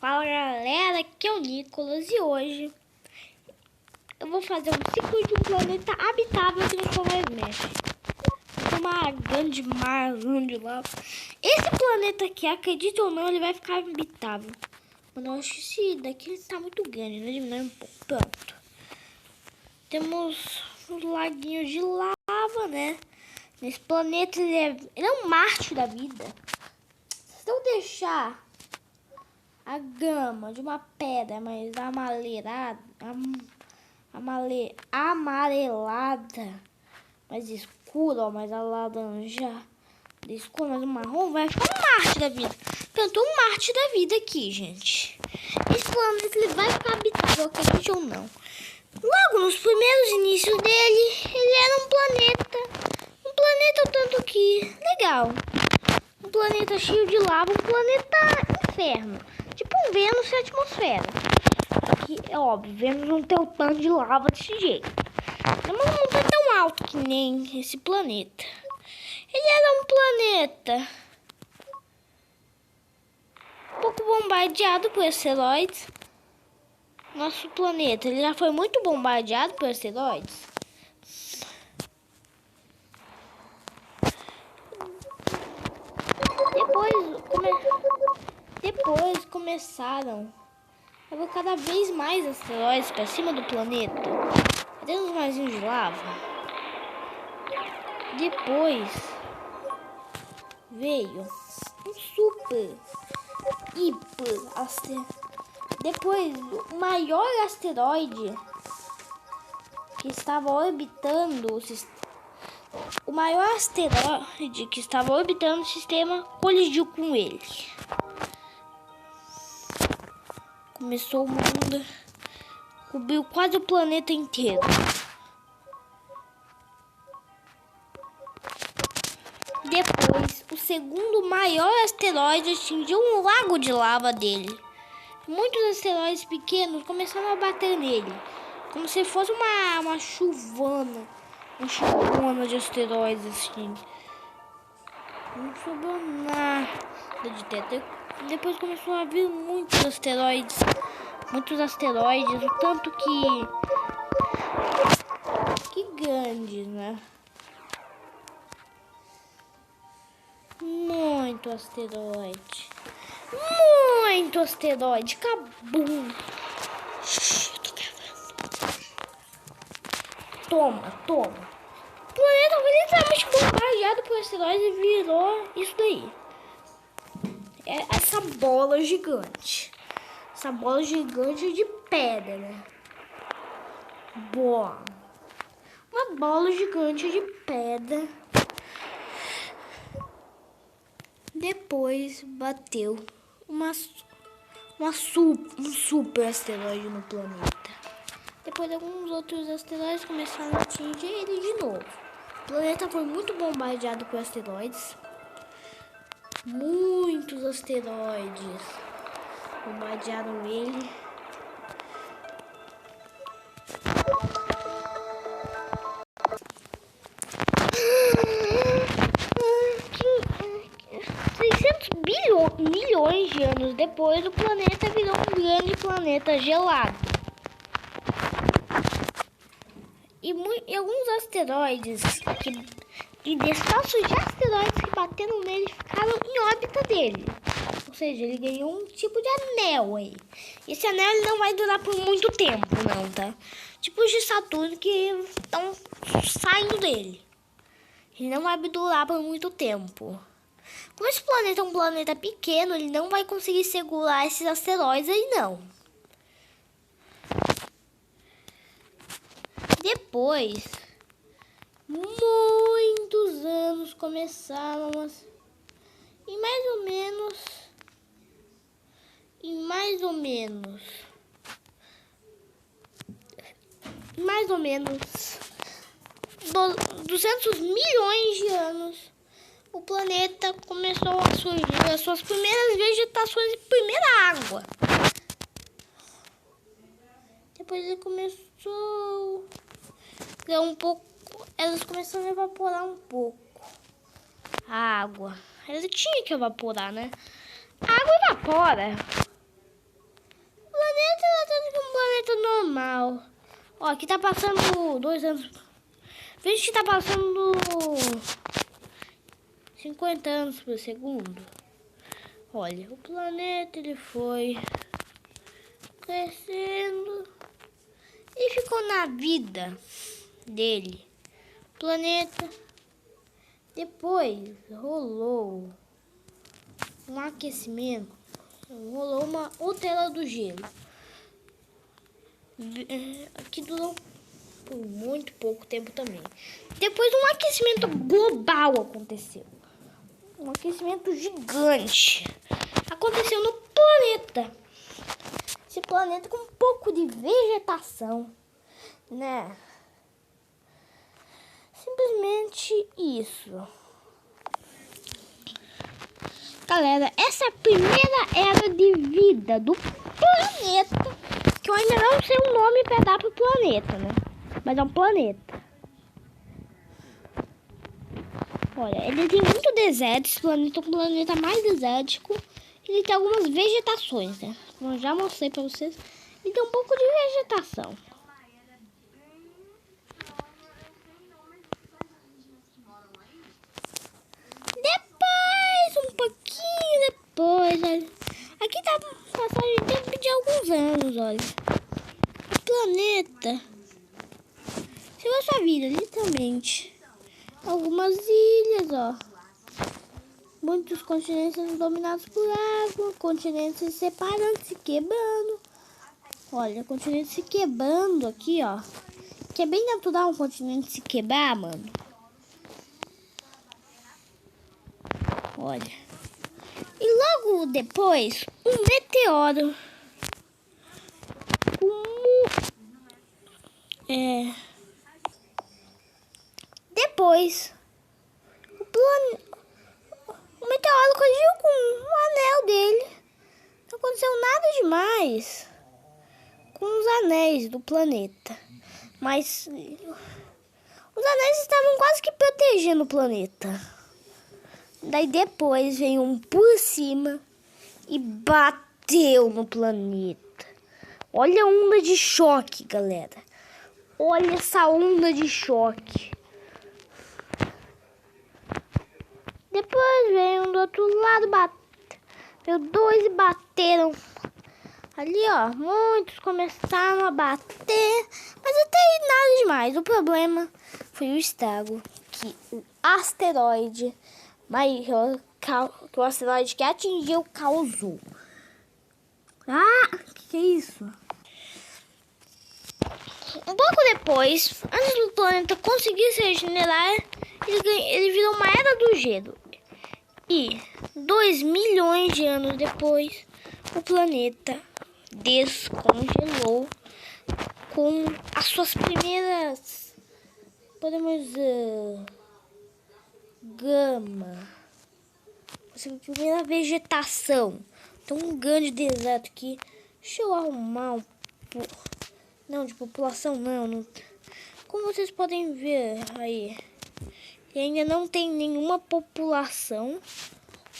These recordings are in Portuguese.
Fala galera, aqui é o Nicolas e hoje eu vou fazer um ciclo de um planeta habitável que não mais mexe. Uma grande mar, grande lava. Esse planeta aqui, acredite ou não, ele vai ficar habitável. Mas eu acho que esse daqui ele tá muito grande, né? Diminui um pouco. Pronto. Temos os laguinhos de lava, né? Nesse planeta ele é um Marte da vida. Se eu deixar a gama de uma pedra mais amarelada, mais escura, ó, mais alaranjada, escura, mais marrom, vai ficar um Marte da vida. Pronto, um Marte da vida aqui, gente. Esse planeta ele vai ficar habitável, acredite ou não. Logo nos primeiros inícios dele, ele era um planeta tanto que legal. Um planeta cheio de lava, um planeta inferno. Tipo um Vênus sem atmosfera. Aqui é óbvio, Vênus não tem o tanto de lava desse jeito. Mas não tá tão alto que nem esse planeta. Ele era um planeta um pouco bombardeado por asteroides. Nosso planeta, ele já foi muito bombardeado por asteroides. Depois começaram a vir cada vez mais asteroides para cima do planeta. Cadê os marzinhos de lava? Depois veio um hiper asteroide. Depois, o maior asteroide que estava orbitando o maior asteroide que estava orbitando o sistema colidiu com ele. Começou o mundo, cobriu quase o planeta inteiro. Depois, o segundo maior asteroide atingiu um lago de lava dele. Muitos asteroides pequenos começaram a bater nele, como se fosse uma chuvona de asteroides assim. Não sobrou nada de teto. Depois começou a vir muitos asteroides, o tanto que grandes, né? Muito asteroide, cabum. Toma. O planeta foi literalmente bombardeado por asteroides e virou isso daí. É essa bola gigante. Essa bola gigante de pedra, né? Boa. Uma bola gigante de pedra. Depois bateu um super asteroide no planeta. Depois alguns outros asteroides começaram a atingir ele de novo. O planeta foi muito bombardeado por asteroides. Muitos asteroides bombardearam ele. Milhões de anos depois, o planeta virou um grande planeta gelado. E alguns asteroides e destroços de asteroides que bateram nele ficaram em órbita dele. Ou seja, ele ganhou um tipo de anel aí. Esse anel ele não vai durar por muito tempo, não, tá? Tipo os de Saturno que estão saindo dele. Ele não vai durar por muito tempo. Como esse planeta é um planeta pequeno, ele não vai conseguir segurar esses asteroides aí, não. Depois, muitos anos começaram e mais ou menos 200 milhões de anos, o planeta começou a surgir as suas primeiras vegetações e primeira água. Depois ele começou a ganhar um pouco, elas começaram a evaporar um pouco. A água, ela tinha que evaporar, né? A água evapora. planeta normal. Ó, aqui tá passando 2 anos. Veja que tá passando 50 anos por segundo. Olha, o planeta ele foi crescendo e ficou na vida dele. O planeta depois rolou um aquecimento, rolou uma outra era do gelo. Que durou por muito pouco tempo também. Depois um aquecimento global aconteceu. Um aquecimento gigante aconteceu no planeta. Esse planeta com um pouco de vegetação, né? Simplesmente isso. Galera, essa é a primeira era de vida do planeta. Que eu ainda não sei o nome para dar pro planeta, né? Mas é um planeta. Olha, ele tem muito deserto. Esse planeta é um planeta mais desértico. Ele tem algumas vegetações, né? Como eu já mostrei para vocês. Ele tem um pouco de vegetação. Depois, um pouquinho depois, olha. Aqui tá passagem de tempo de alguns anos, olha. O planeta chegou a sua vida, literalmente. Algumas ilhas, ó. Muitos continentes sendo dominados por água. Continentes se separando, se quebrando. Olha, continente se quebrando aqui, ó. Que é bem natural um continente se quebrar, mano. Olha. E logo depois, um meteoro. Depois, o meteoro colidiu com o anel dele. Não aconteceu nada demais com os anéis do planeta. Mas os anéis estavam quase que protegendo o planeta. Daí depois veio um por cima e bateu no planeta. Olha a onda de choque, galera. Olha essa onda de choque. Depois veio do outro lado, veio 2 e bateram. Ali, ó, muitos começaram a bater, mas até aí nada demais. O problema foi o estrago que o asteroide maior, que o asteroide que atingiu causou. Ah, que é isso? Um pouco depois, antes do planeta conseguir se regenerar, ele virou uma era do gelo. E 2 milhões de anos depois, o planeta descongelou com as suas primeiras, podemos dizer, gama, a sua primeira vegetação. Tem um grande deserto aqui. Deixa eu arrumar um pouco. Não, de população não. Como vocês podem ver aí, ele ainda não tem nenhuma população.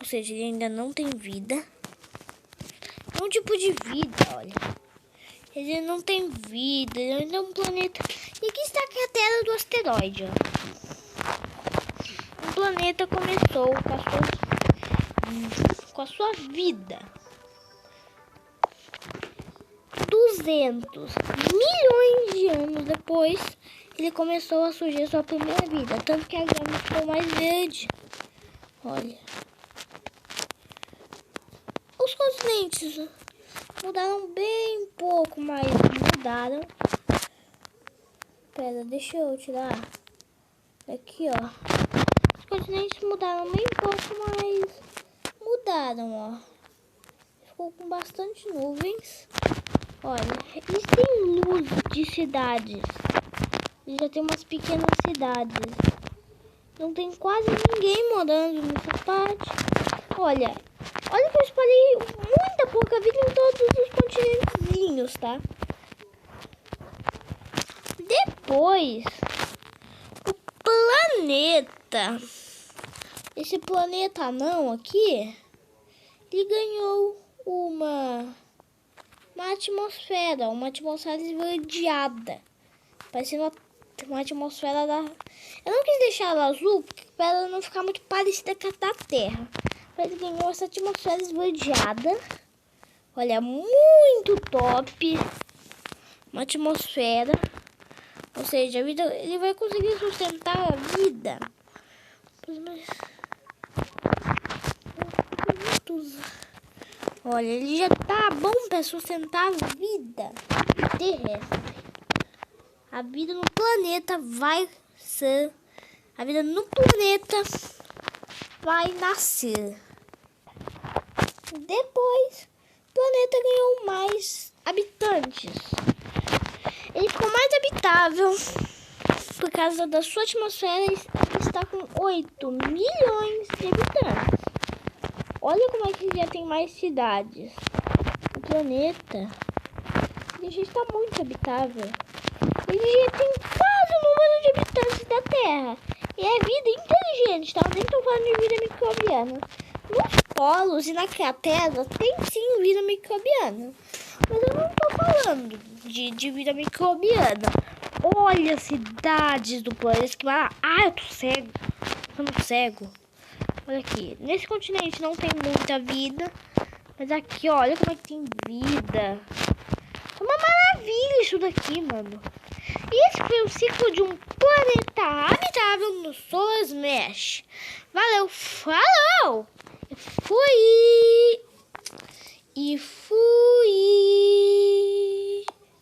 Ou seja, ele ainda não tem vida. É um tipo de vida, olha. Ele não tem vida, ele ainda é um planeta. E aqui está a cratera do asteroide, ó. O planeta começou com a sua vida. 200 milhões de anos depois, ele começou a surgir sua primeira vida. Tanto que a grama ficou mais verde. Olha. Os continentes mudaram bem pouco, mas mudaram. Pera, deixa eu tirar daqui, ó. Os continentes mudaram bem pouco, mas mudaram, ó. Ficou com bastante nuvens. Olha, eles têm luz de cidades. Eles já tem umas pequenas cidades. Não tem quase ninguém morando nessa parte. Olha que eu espalhei muita pouca vida em todos os continentezinhos, tá? Depois, o planeta. Esse planeta não aqui, ele ganhou uma uma atmosfera esverdeada. Parecendo uma atmosfera da... Eu não quis deixar ela azul para ela não ficar muito parecida com a da Terra. Mas ele ganhou essa atmosfera esverdeada. Olha, muito top. Uma atmosfera. Ou seja, a vida, ele vai conseguir sustentar a vida. Olha, ele já tá bom para sustentar a vida terrestre. A vida no planeta vai ser... A vida no planeta vai nascer. Depois, o planeta ganhou mais habitantes. Ele ficou mais habitável por causa da sua atmosfera. Está com 8 milhões de habitantes. Olha como é que já tem mais cidades. O planeta ele já está muito habitável. Ele já tem quase o número de habitantes da Terra. E é vida inteligente, tá? Eu nem estou falando de vida microbiana. Nos polos e na cratera tem sim vida microbiana. Mas eu não estou falando de vida microbiana. Olha as cidades do planeta que vai... Ah, eu tô cego. Ficando cego. Olha aqui. Nesse continente não tem muita vida. Mas aqui, ó, olha como é que tem vida. É uma maravilha isso daqui, mano. E esse foi o ciclo de um planeta habitável no Solar Smash. Valeu, falou! Fui! E fui!